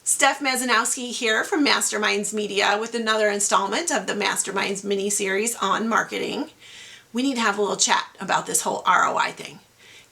Steph Mazanowski here from Masterminds Media with another installment of the Masterminds mini-series on marketing. We need to have a little chat about this whole ROI thing.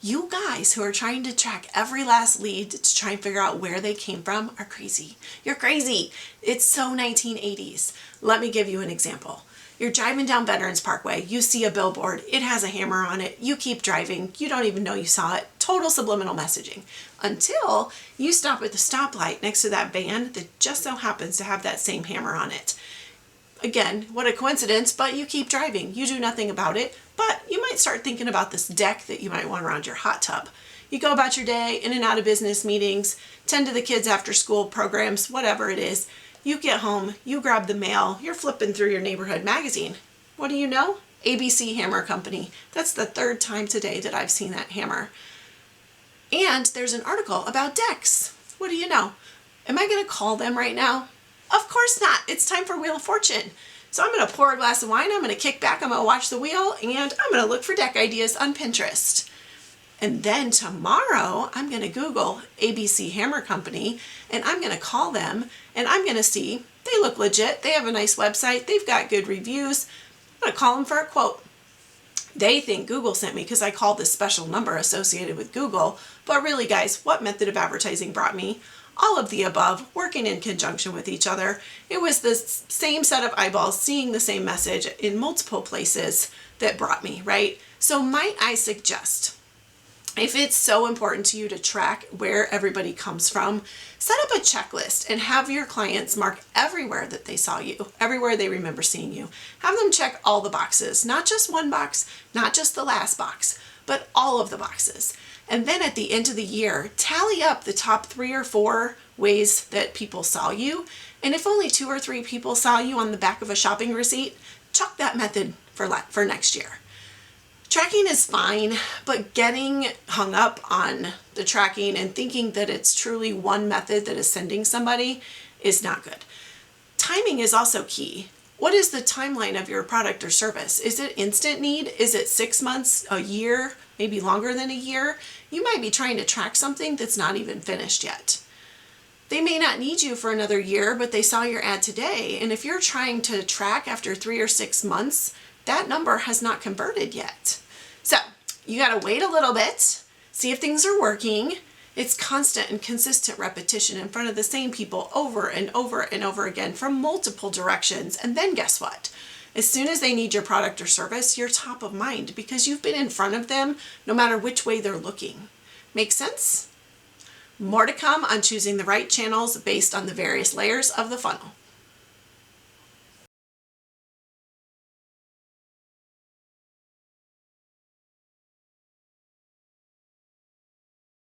You guys who are trying to track every last lead to try and figure out where they came from are crazy. You're crazy. It's so 1980s. Let me give you an example. You're driving down Veterans Parkway, you see a billboard, it has a hammer on it, you keep driving, you don't even know you saw it, total subliminal messaging. Until you stop at the stoplight next to that van that just so happens to have that same hammer on it. Again, what a coincidence, but you keep driving, you do nothing about it, but you might start thinking about this deck that you might want around your hot tub. You go about your day, in and out of business meetings, tend to the kids after school programs, whatever it is. You get home, you grab the mail, you're flipping through your neighborhood magazine. What do you know? ABC Hammer Company. That's the third time today that I've seen that hammer. And there's an article about decks. What do you know? Am I going to call them right now? Of course not. It's time for Wheel of Fortune. So I'm going to pour a glass of wine, I'm going to kick back, I'm going to watch the wheel, and I'm going to look for deck ideas on Pinterest. And then tomorrow, I'm going to Google ABC Hammer Company, and I'm going to call them, and I'm going to see, they look legit, they have a nice website, they've got good reviews. I'm going to call them for a quote. They think Google sent me because I called this special number associated with Google, but really guys, what method of advertising brought me? All of the above, working in conjunction with each other. It was the same set of eyeballs seeing the same message in multiple places that brought me, right? So might I suggest, if it's so important to you to track where everybody comes from, set up a checklist and have your clients mark everywhere that they saw you, everywhere they remember seeing you. Have them check all the boxes, not just one box, not just the last box, but all of the boxes. And then at the end of the year, tally up the top 3 or 4 ways that people saw you. And if only 2 or 3 people saw you on the back of a shopping receipt, chuck that method for next year. Tracking is fine, but getting hung up on the tracking and thinking that it's truly one method that is sending somebody is not good. Timing is also key. What is the timeline of your product or service? Is it instant need? Is it 6 months, a year, maybe longer than a year? You might be trying to track something that's not even finished yet. They may not need you for another year, but they saw your ad today. And if you're trying to track after 3 or 6 months, that number has not converted yet. So you got to wait a little bit, see if things are working. It's constant and consistent repetition in front of the same people over and over and over again from multiple directions. And then guess what? As soon as they need your product or service, you're top of mind because you've been in front of them no matter which way they're looking. Make sense? More to come on choosing the right channels based on the various layers of the funnel.